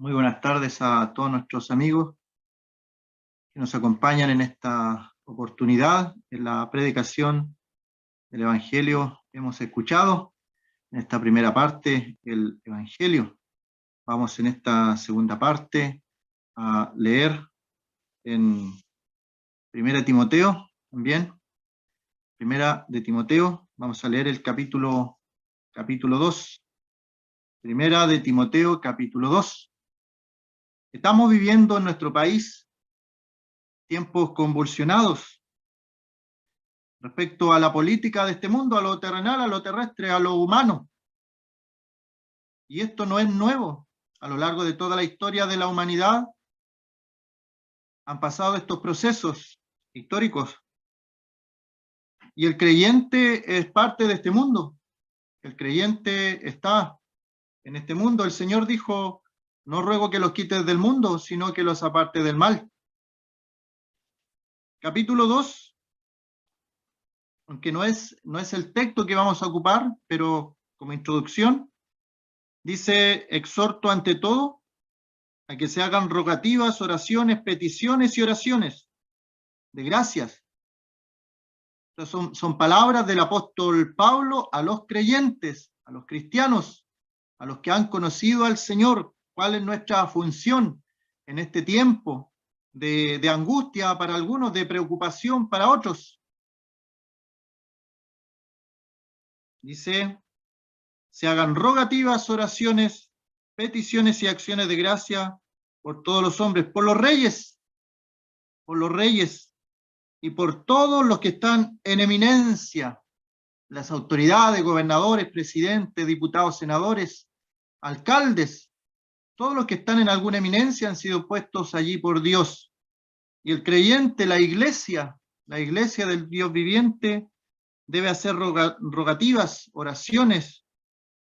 Muy buenas tardes a todos nuestros amigos que nos acompañan en esta oportunidad, en la predicación del Evangelio que hemos escuchado. En esta primera parte, el Evangelio. Vamos en esta segunda parte a leer en Primera de Timoteo, también. Primera de Timoteo, vamos a leer el capítulo 2. Primera de Timoteo, capítulo 2. Estamos viviendo en nuestro país tiempos convulsionados respecto a la política de este mundo, a lo terrenal, a lo terrestre, a lo humano. Y esto no es nuevo. A lo largo de toda la historia de la humanidad han pasado estos procesos históricos. Y el creyente es parte de este mundo. El creyente está en este mundo. El Señor dijo: no ruego que los quites del mundo, sino que los apartes del mal. Capítulo 2, aunque no es el texto que vamos a ocupar, pero como introducción, dice: exhorto ante todo a que se hagan rogativas, oraciones, peticiones y oraciones de gracias. Estas son palabras del apóstol Pablo a los creyentes, a los cristianos, a los que han conocido al Señor. ¿Cuál es nuestra función en este tiempo de angustia para algunos, de preocupación para otros? Dice: se hagan rogativas, oraciones, peticiones y acciones de gracia por todos los hombres, por los reyes y por todos los que están en eminencia, las autoridades, gobernadores, presidentes, diputados, senadores, alcaldes, todos los que están en alguna eminencia han sido puestos allí por Dios. Y el creyente, la iglesia del Dios viviente, debe hacer rogativas, oraciones,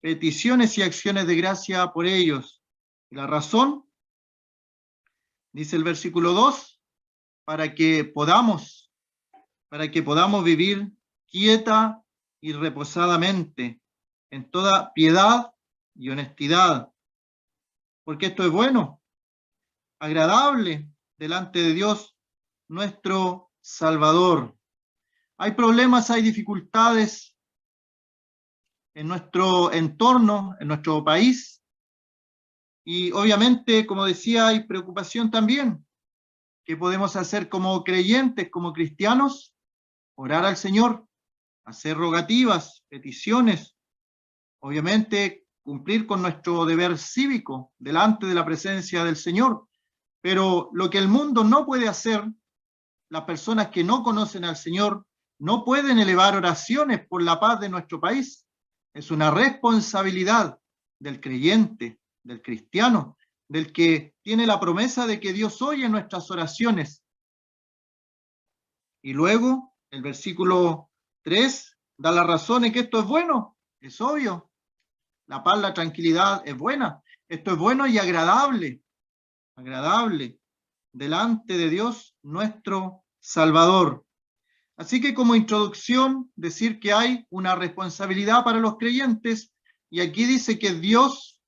peticiones y acciones de gracia por ellos. Y la razón, dice el versículo 2, para que podamos vivir quieta y reposadamente, en toda piedad y honestidad, porque esto es bueno, agradable delante de Dios nuestro Salvador. Hay problemas, hay dificultades en nuestro entorno, en nuestro país, y obviamente, como decía, hay preocupación también. ¿Qué podemos hacer como creyentes, como cristianos? Orar al Señor, hacer rogativas, peticiones, obviamente cumplir con nuestro deber cívico delante de la presencia del Señor. Pero lo que el mundo no puede hacer, las personas que no conocen al Señor no pueden elevar oraciones por la paz de nuestro país. Es una responsabilidad del creyente, del cristiano, del que tiene la promesa de que Dios oye nuestras oraciones. Y luego el versículo 3 da la razón en que esto es bueno, es obvio. La paz, la tranquilidad es buena. Esto es bueno y agradable delante de Dios nuestro Salvador. Así que como introducción, decir que hay una responsabilidad para los creyentes, y aquí dice que Dios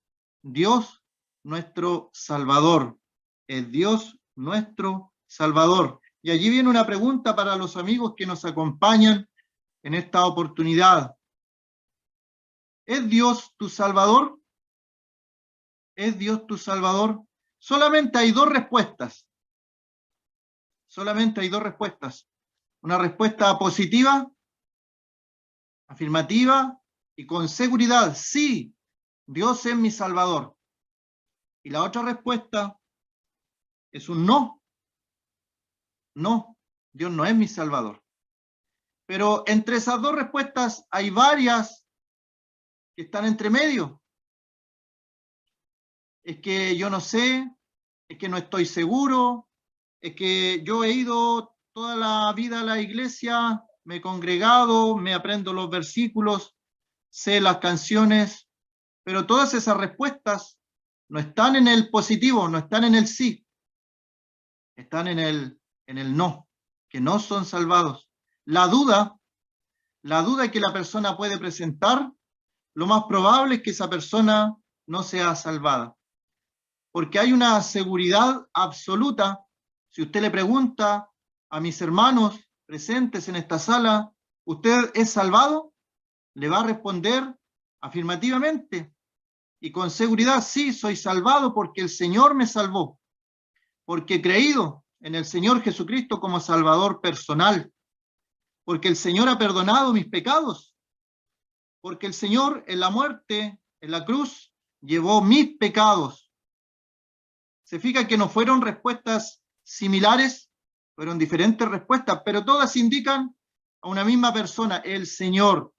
nuestro Salvador, es Dios nuestro Salvador. Y allí viene una pregunta para los amigos que nos acompañan en esta oportunidad. ¿Es Dios tu Salvador? ¿Es Dios tu Salvador? Solamente hay dos respuestas. Una respuesta positiva, afirmativa y con seguridad. Sí, Dios es mi Salvador. Y la otra respuesta es un no. No, Dios no es mi Salvador. Pero entre esas dos respuestas hay varias que están entre medio. Es que yo no sé, es que no estoy seguro, es que yo he ido toda la vida a la iglesia, me he congregado, me aprendo los versículos, sé las canciones, pero todas esas respuestas no están en el positivo, no están en el sí, están en el no, que no son salvados. La duda que la persona puede presentar, lo más probable es que esa persona no sea salvada. porque hay una seguridad absoluta. Si usted le pregunta a mis hermanos presentes en esta sala, ¿usted es salvado? Le va a responder afirmativamente y con seguridad: sí, soy salvado porque el Señor me salvó, porque he creído en el Señor Jesucristo como Salvador personal, porque el Señor ha perdonado mis pecados, porque el Señor en la muerte, en la cruz, llevó mis pecados. Se fija que no fueron respuestas similares, fueron diferentes respuestas, pero todas indican a una misma persona: el Señor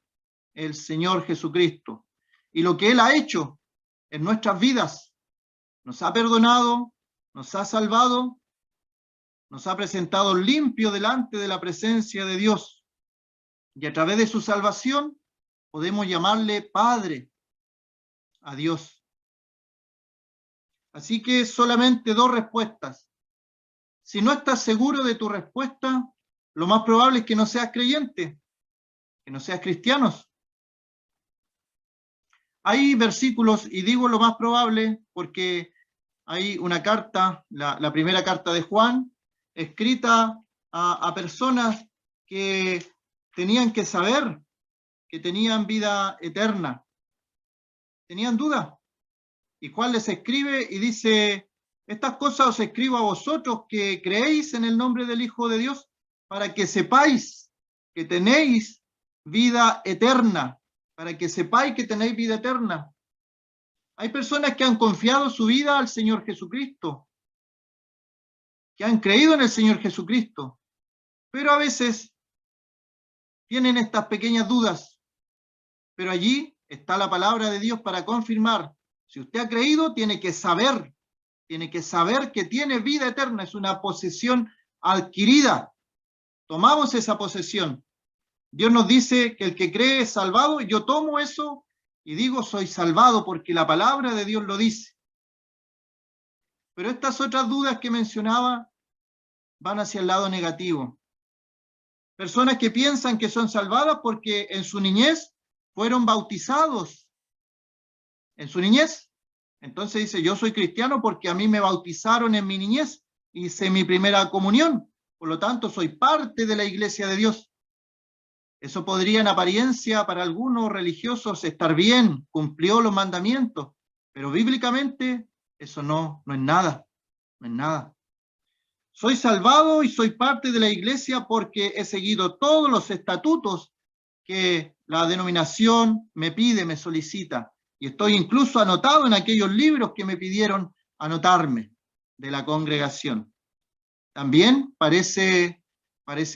Jesucristo. Y lo que Él ha hecho en nuestras vidas, nos ha perdonado, nos ha salvado, nos ha presentado limpio delante de la presencia de Dios. Y a través de su salvación podemos llamarle Padre a Dios. Así que solamente dos respuestas. Si no estás seguro de tu respuesta, lo más probable es que no seas creyente, que no seas cristiano. Hay versículos, y digo lo más probable porque hay una carta, la primera carta de Juan, escrita a personas que tenían que saber que tenían vida eterna, tenían duda. Y Juan les escribe y dice: estas cosas os escribo a vosotros que creéis en el nombre del Hijo de Dios, para que sepáis que tenéis vida eterna, para que sepáis que tenéis vida eterna. Hay personas que han confiado su vida al Señor Jesucristo, que han creído en el Señor Jesucristo, pero a veces tienen estas pequeñas dudas. Pero allí está la palabra de Dios para confirmar: si usted ha creído, tiene que saber que tiene vida eterna. Es una posesión adquirida. Tomamos esa posesión. Dios nos dice que el que cree es salvado. Yo tomo eso y digo: soy salvado porque la palabra de Dios lo dice. Pero estas otras dudas que mencionaba van hacia el lado negativo. Personas que piensan que son salvadas porque en su niñez fueron bautizados. En su niñez. Entonces dice: yo soy cristiano porque a mí me bautizaron en mi niñez, hice mi primera comunión, por lo tanto soy parte de la iglesia de Dios. Eso podría en apariencia para algunos religiosos estar bien, cumplió los mandamientos, pero bíblicamente eso no es nada, no es nada. Soy salvado y soy parte de la iglesia porque he seguido todos los estatutos que la denominación me pide, me solicita. Y estoy incluso anotado en aquellos libros que me pidieron anotarme de la congregación. También parece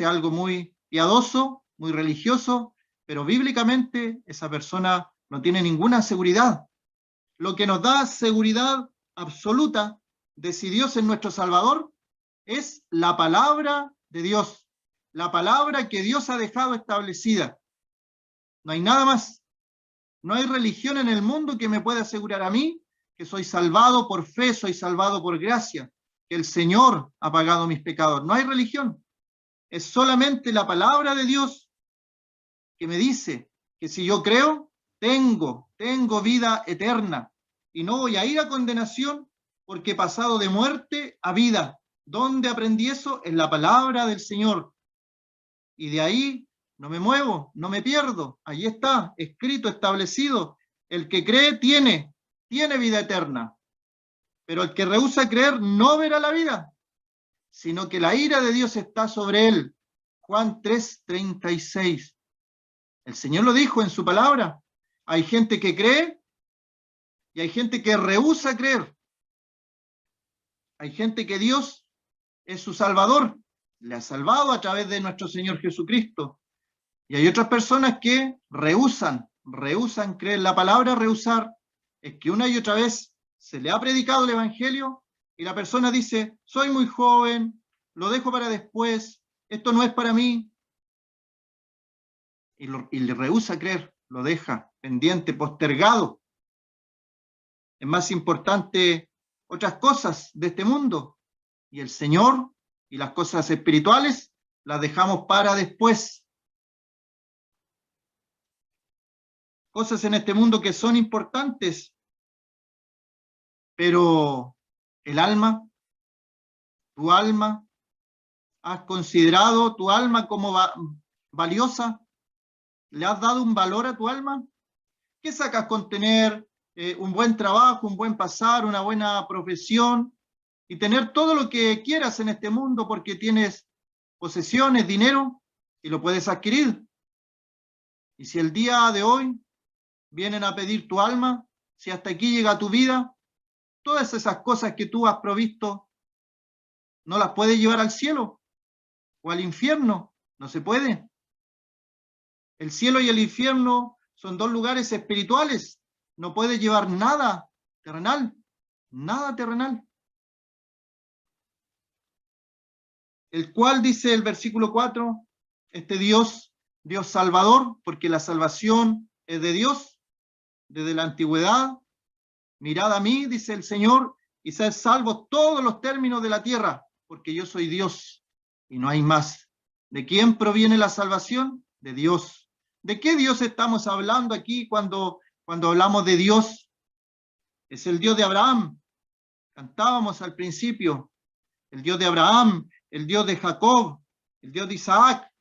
algo muy piadoso, muy religioso, pero bíblicamente esa persona no tiene ninguna seguridad. Lo que nos da seguridad absoluta de si Dios es nuestro Salvador es la palabra de Dios, la palabra que Dios ha dejado establecida. No hay nada más. No hay religión en el mundo que me pueda asegurar a mí que soy salvado por fe, soy salvado por gracia, que el Señor ha pagado mis pecados. No hay religión. Es solamente la palabra de Dios que me dice que si yo creo, tengo vida eterna y no voy a ir a condenación porque he pasado de muerte a vida. ¿Dónde aprendí eso? En la palabra del Señor. Y de ahí no me muevo, no me pierdo. Ahí está, escrito, establecido. El que cree tiene vida eterna. Pero el que rehúsa creer no verá la vida, sino que la ira de Dios está sobre él. Juan 3:36. El Señor lo dijo en su palabra. Hay gente que cree y hay gente que rehúsa creer. Hay gente que Dios es su Salvador, le ha salvado a través de nuestro Señor Jesucristo. Y hay otras personas que rehúsan creer. La palabra rehusar es que una y otra vez se le ha predicado el Evangelio y la persona dice: soy muy joven, lo dejo para después, esto no es para mí. Y le rehúsa creer, lo deja pendiente, postergado. Es más importante otras cosas de este mundo. Y el Señor y las cosas espirituales las dejamos para después. Cosas en este mundo que son importantes, pero el alma, tu alma. ¿Has considerado tu alma como valiosa? ¿Le has dado un valor a tu alma? ¿Qué sacas con tener un buen trabajo, un buen pasar, una buena profesión y tener todo lo que quieras en este mundo porque tienes posesiones, dinero y lo puedes adquirir? Y si el día de hoy vienen a pedir tu alma, si hasta aquí llega tu vida, todas esas cosas que tú has provisto, ¿no las puedes llevar al cielo o al infierno? No se puede. El cielo y el infierno son dos lugares espirituales. No puedes llevar nada terrenal, nada terrenal. El cual, dice el versículo 4, este Dios, Dios Salvador, porque la salvación es de Dios desde la antigüedad. Mirad a mí, dice el Señor, y sed salvos todos los términos de la tierra, porque yo soy Dios y no hay más. ¿De quién proviene la salvación? De Dios. ¿De qué Dios estamos hablando aquí cuando hablamos de Dios? Es el Dios de Abraham. Cantábamos al principio. El Dios de Abraham, el Dios de Jacob, el Dios de Isaac,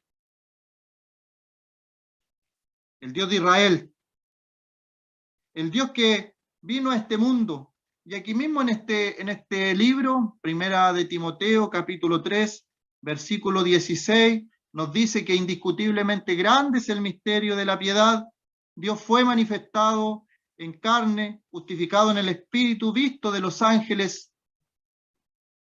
el Dios de Israel. El Dios que vino a este mundo. Y aquí mismo en este libro, Primera de Timoteo, capítulo 3, versículo 16, nos dice que indiscutiblemente grande es el misterio de la piedad. Dios fue manifestado en carne, justificado en el Espíritu, visto de los ángeles,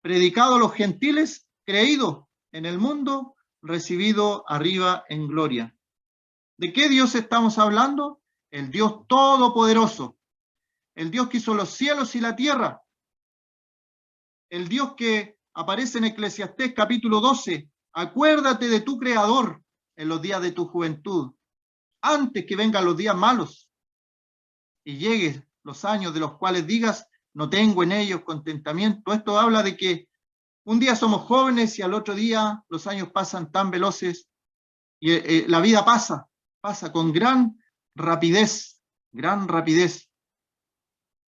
predicado a los gentiles, creído en el mundo, recibido arriba en gloria. ¿De qué Dios estamos hablando? El Dios todopoderoso, el Dios que hizo los cielos y la tierra, el Dios que aparece en Eclesiastés capítulo 12, acuérdate de tu Creador en los días de tu juventud, antes que vengan los días malos y lleguen los años de los cuales digas, no tengo en ellos contentamiento. Esto habla de que un día somos jóvenes y al otro día los años pasan tan veloces y la vida pasa con gran rapidez, gran rapidez.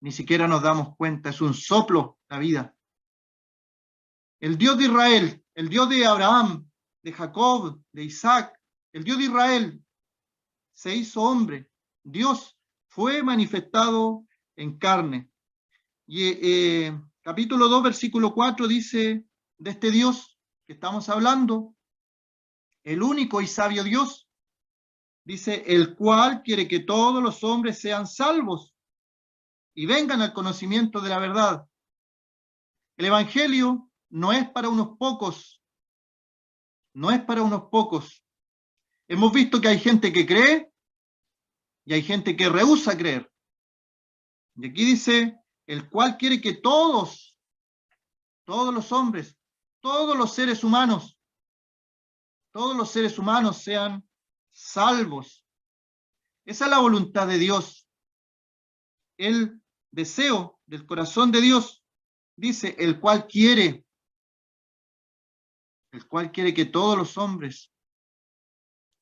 Ni siquiera nos damos cuenta, es un soplo la vida. El Dios de Israel, el Dios de Abraham, de Jacob, de Isaac, el Dios de Israel se hizo hombre. Dios fue manifestado en carne. Y capítulo 2, versículo 4 dice de este Dios que estamos hablando, el único y sabio Dios, dice, el cual quiere que todos los hombres sean salvos y vengan al conocimiento de la verdad. El Evangelio no es para unos pocos, no es para unos pocos. Hemos visto que hay gente que cree y hay gente que rehúsa creer. Y aquí dice, el cual quiere que todos los hombres, todos los seres humanos sean salvos. Esa es la voluntad de Dios. El deseo del corazón de Dios, dice, el cual quiere que todos los hombres,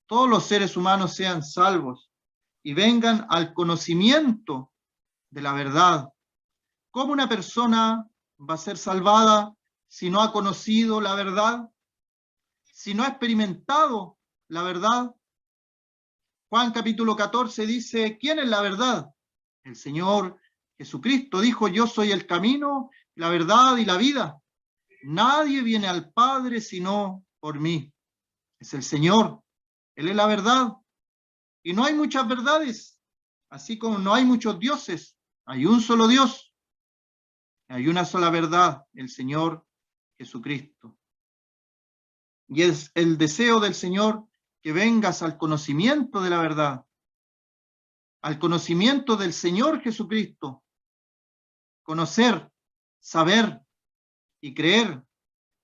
todos los seres humanos sean salvos y vengan al conocimiento de la verdad. ¿Cómo una persona va a ser salvada si no ha conocido la verdad? Si no ha experimentado la verdad. Juan capítulo 14 dice, ¿quién es la verdad? El Señor Jesucristo dijo, yo soy el camino, la verdad y la vida. Nadie viene al Padre sino por mí. Es el Señor, Él es la verdad. Y no hay muchas verdades, así como no hay muchos dioses. Hay un solo Dios. Hay una sola verdad, el Señor Jesucristo. Y es el deseo del Señor que vengas al conocimiento de la verdad, al conocimiento del Señor Jesucristo. Conocer, saber y creer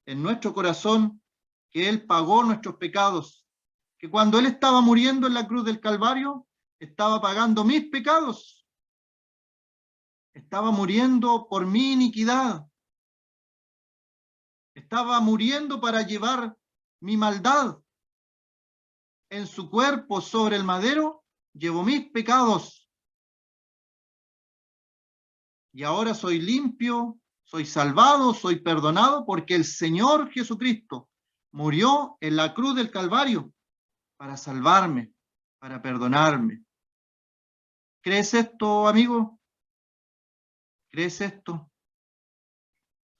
en nuestro corazón que Él pagó nuestros pecados, que cuando Él estaba muriendo en la cruz del Calvario, estaba pagando mis pecados, estaba muriendo por mi iniquidad, estaba muriendo para llevar mi maldad. En su cuerpo sobre el madero llevó mis pecados. Y ahora soy limpio soy salvado, soy perdonado, porque el Señor Jesucristo murió en la cruz del Calvario para salvarme, para perdonarme. ¿Crees esto, amigo? ¿Crees esto?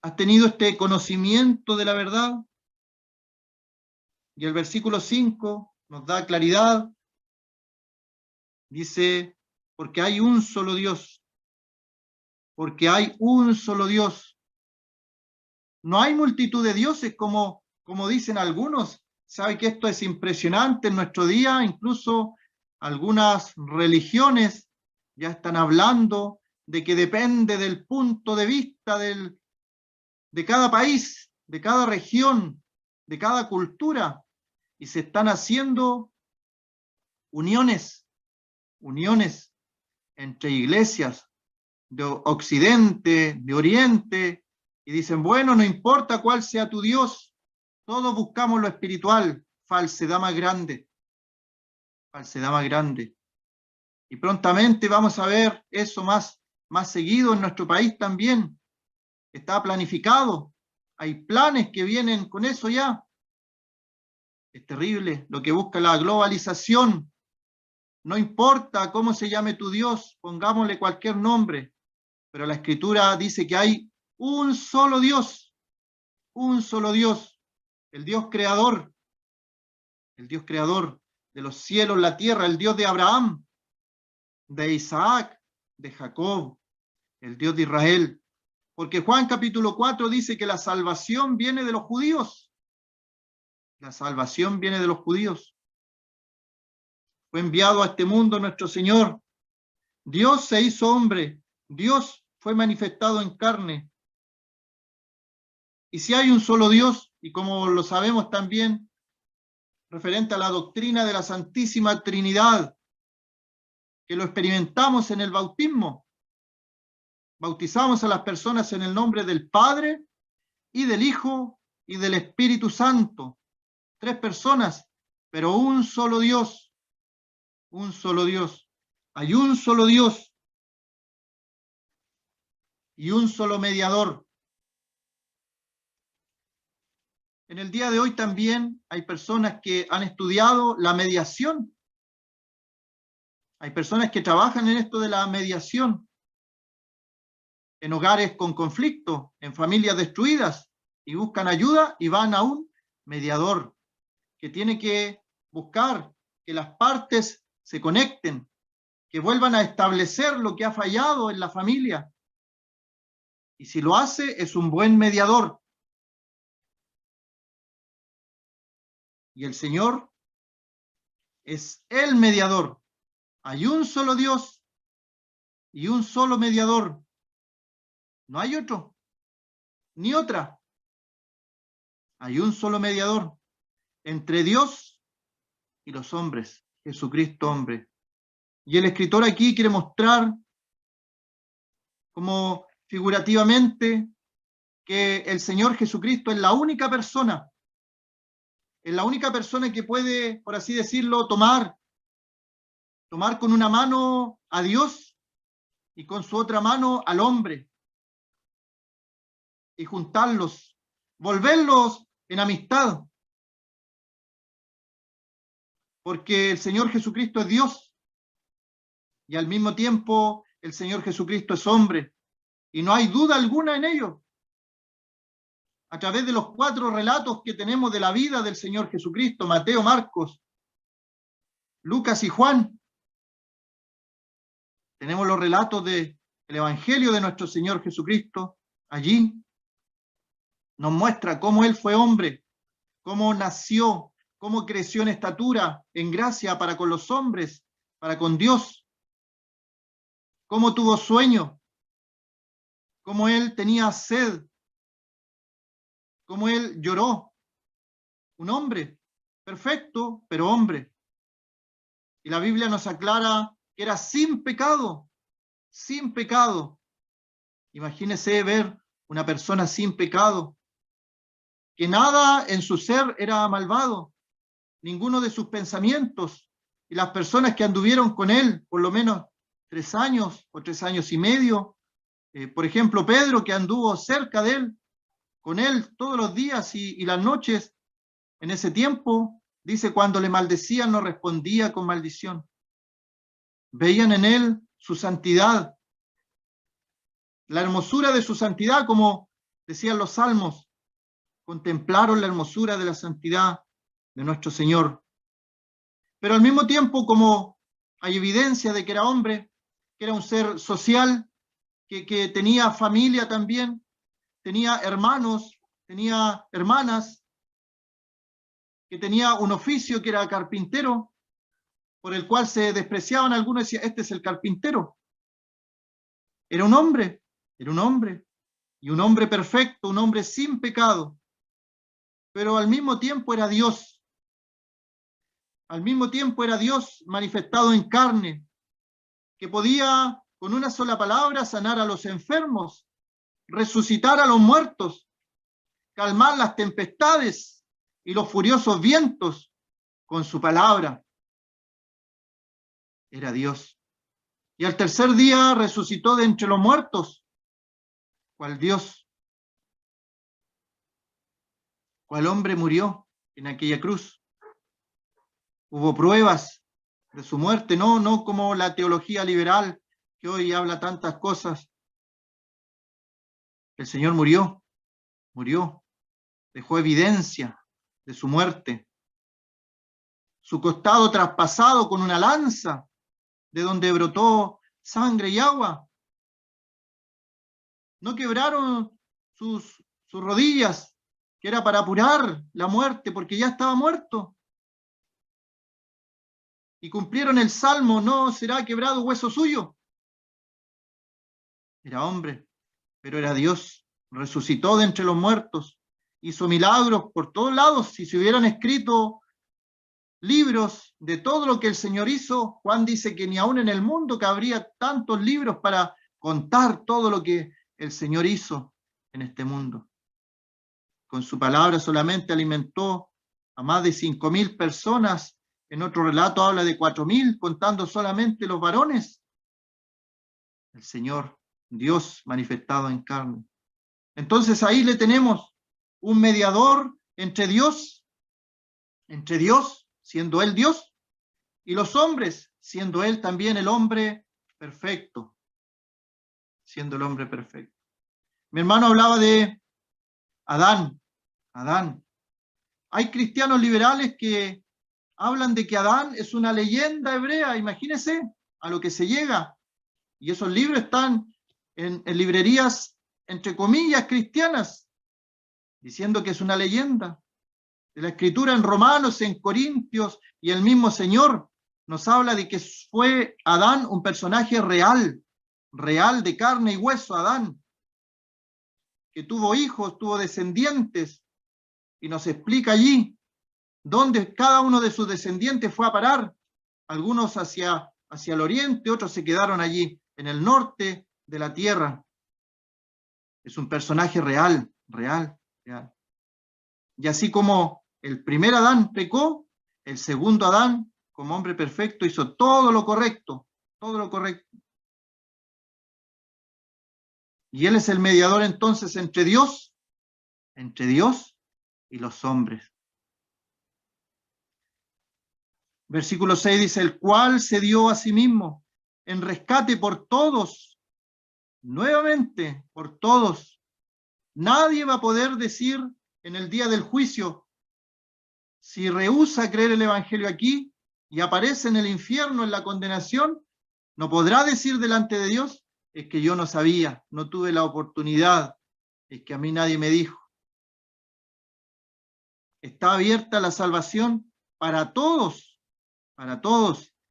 ¿Has tenido este conocimiento de la verdad? Y el versículo 5 nos da claridad. Dice, porque hay un solo Dios. Porque hay un solo Dios. No hay multitud de dioses como dicen algunos. ¿Sabe que esto es impresionante en nuestro día? Incluso algunas religiones ya están hablando de que depende del punto de vista de cada país, de cada región, de cada cultura, y se están haciendo uniones entre iglesias de Occidente, de Oriente, y dicen, bueno, no importa cuál sea tu Dios, todos buscamos lo espiritual. Falsedad más grande, falsedad más grande. Y prontamente vamos a ver eso más seguido en nuestro país también. Está planificado, hay planes que vienen con eso ya. Es terrible lo que busca la globalización. No importa cómo se llame tu Dios, pongámosle cualquier nombre, pero la Escritura dice que hay un solo Dios, el Dios creador de los cielos, la tierra, el Dios de Abraham, de Isaac, de Jacob, el Dios de Israel. Porque Juan capítulo 4 dice que la salvación viene de los judíos. La salvación viene de los judíos. Fue enviado a este mundo nuestro Señor. Dios se hizo hombre. Dios fue manifestado en carne. Y si hay un solo Dios, y como lo sabemos también, referente a la doctrina de la Santísima Trinidad, que lo experimentamos en el bautismo. Bautizamos a las personas en el nombre del Padre, y del Hijo, y del Espíritu Santo. 3 personas, pero un solo Dios. Un solo Dios. Hay un solo Dios y un solo mediador. En el día de hoy también hay personas que han estudiado la mediación. Hay personas que trabajan en esto de la mediación, en hogares con conflicto, en familias destruidas, y buscan ayuda y van a un mediador que tiene que buscar que las partes se conecten, que vuelvan a establecer lo que ha fallado en la familia. Y si lo hace, es un buen mediador. Y el Señor es el mediador. Hay un solo Dios y un solo mediador. No hay otro, ni otra. Hay un solo mediador entre Dios y los hombres, Jesucristo hombre. Y el escritor aquí quiere mostrar como figurativamente que el Señor Jesucristo es la única persona que puede, por así decirlo, tomar con una mano a Dios y con su otra mano al hombre, y juntarlos, volverlos en amistad, porque el Señor Jesucristo es Dios, y al mismo tiempo el Señor Jesucristo es hombre, y no hay duda alguna en ello. A través de los 4 relatos que tenemos de la vida del Señor Jesucristo, Mateo, Marcos, Lucas y Juan, tenemos los relatos del Evangelio de nuestro Señor Jesucristo. Allí nos muestra cómo Él fue hombre, cómo nació, cómo creció en estatura, en gracia para con los hombres, para con Dios, cómo tuvo sueño, cómo Él tenía sed, cómo Él lloró. Un hombre, perfecto, pero hombre. Y la Biblia nos aclara que era sin pecado, sin pecado. Imagínese ver una persona sin pecado, que nada en su ser era malvado, ninguno de sus pensamientos, y las personas que anduvieron con él por lo menos 3 años o 3 años y medio, Por ejemplo, Pedro, que anduvo cerca de él, con él todos los días y las noches, en ese tiempo, dice, cuando le maldecían no respondía con maldición. Veían en él su santidad, la hermosura de su santidad, como decían los salmos, contemplaron la hermosura de la santidad de nuestro Señor. Pero al mismo tiempo, como hay evidencia de que era hombre, que era un ser social, que tenía familia también, tenía hermanos, tenía hermanas, que tenía un oficio que era carpintero, por el cual se despreciaban algunos y decían, este es el carpintero. Era un hombre, y un hombre perfecto, un hombre sin pecado, pero al mismo tiempo era Dios. Al mismo tiempo era Dios manifestado en carne, que podía con una sola palabra sanar a los enfermos, resucitar a los muertos, calmar las tempestades y los furiosos vientos con su palabra. Era Dios. Y al tercer día resucitó de entre los muertos, cual Dios, cual hombre murió en aquella cruz. Hubo pruebas de su muerte, no como la teología liberal que hoy habla tantas cosas. El Señor murió, dejó evidencia de su muerte. Su costado traspasado con una lanza, de donde brotó sangre y agua. No quebraron sus rodillas, que era para apurar la muerte, porque ya estaba muerto. Y cumplieron el salmo, no será quebrado hueso suyo. Era hombre, pero era Dios. Resucitó de entre los muertos, hizo milagros por todos lados. Si se hubieran escrito libros de todo lo que el Señor hizo, Juan dice que ni aún en el mundo cabría tantos libros para contar todo lo que el Señor hizo en este mundo. Con su palabra solamente alimentó a más de 5.000 personas. En otro relato habla de 4.000, contando solamente los varones. El Señor, Dios manifestado en carne. Entonces ahí le tenemos un mediador entre Dios, siendo Él Dios, y los hombres, siendo Él también el hombre perfecto, siendo el hombre perfecto. Mi hermano hablaba de Adán. Hay cristianos liberales que hablan de que Adán es una leyenda hebrea, imagínense a lo que se llega. Y esos libros están en librerías, entre comillas, cristianas, diciendo que es una leyenda. De la Escritura en Romanos, en Corintios, y el mismo Señor nos habla de que fue Adán un personaje real de carne y hueso, Adán, que tuvo hijos, tuvo descendientes, y nos explica allí dónde cada uno de sus descendientes fue a parar, algunos hacia el oriente, otros se quedaron allí en el norte de la tierra. Es un personaje real. Y así como el primer Adán pecó, el segundo Adán, como hombre perfecto, hizo todo lo correcto. Y él es el mediador entonces entre Dios y los hombres. Versículo 6 dice, el cual se dio a sí mismo en rescate por todos, nuevamente por todos. Nadie va a poder decir en el día del juicio, si rehúsa creer el evangelio aquí y aparece en el infierno, en la condenación, no podrá decir delante de Dios, es que yo no sabía, no tuve la oportunidad, es que a mí nadie me dijo. Está abierta la salvación para todos.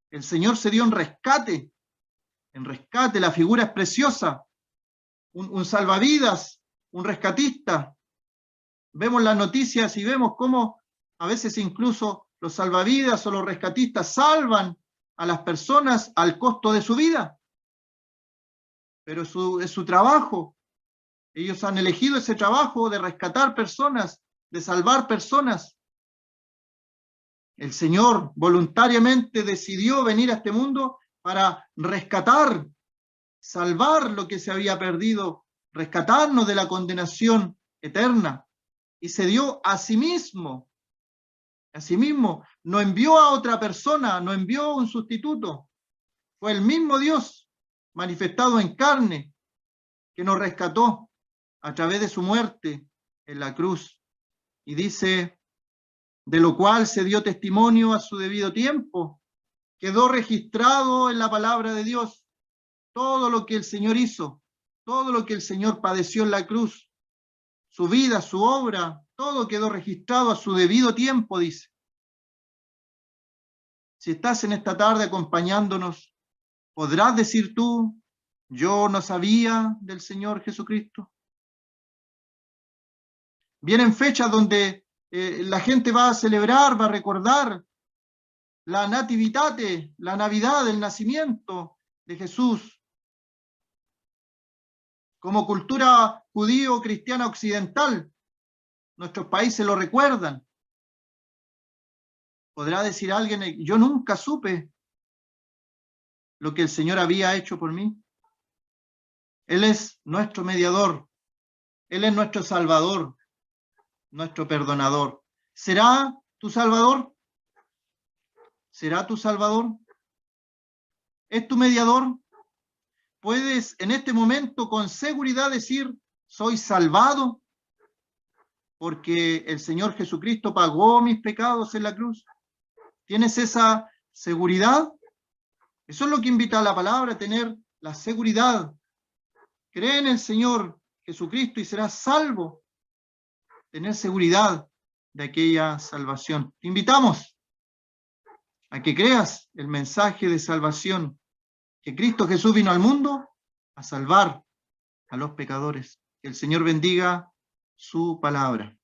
El Señor se dio en rescate, la figura es preciosa, un salvavidas, un rescatista. Vemos las noticias y vemos cómo a veces incluso los salvavidas o los rescatistas salvan a las personas al costo de su vida. Pero es su trabajo. Ellos han elegido ese trabajo de rescatar personas, de salvar personas. El Señor voluntariamente decidió venir a este mundo para rescatar salvar lo que se había perdido, rescatarnos de la condenación eterna, y se dio a sí mismo, no envió a otra persona, no envió un sustituto, fue el mismo Dios manifestado en carne que nos rescató a través de su muerte en la cruz. Y dice, de lo cual se dio testimonio a su debido tiempo, quedó registrado en la palabra de Dios todo lo que el Señor hizo, todo lo que el Señor padeció en la cruz, su vida, su obra, todo quedó registrado a su debido tiempo, dice. Si estás en esta tarde acompañándonos, ¿podrás decir tú, yo no sabía del Señor Jesucristo? Vienen fechas donde la gente va a celebrar, va a recordar la nativitate, la Navidad, el nacimiento de Jesús. Como cultura judío-cristiana occidental, nuestros países lo recuerdan. ¿Podrá decir alguien, yo nunca supe lo que el Señor había hecho por mí? Él es nuestro mediador, Él es nuestro Salvador, nuestro perdonador. ¿Será tu Salvador? ¿Será tu Salvador? ¿Es tu mediador? ¿Puedes en este momento con seguridad decir, soy salvado porque el Señor Jesucristo pagó mis pecados en la cruz? ¿Tienes esa seguridad? Eso es lo que invita a la palabra, tener la seguridad. Cree en el Señor Jesucristo y serás salvo. Tener seguridad de aquella salvación. Te invitamos a que creas el mensaje de salvación, que Cristo Jesús vino al mundo a salvar a los pecadores. Que el Señor bendiga su palabra.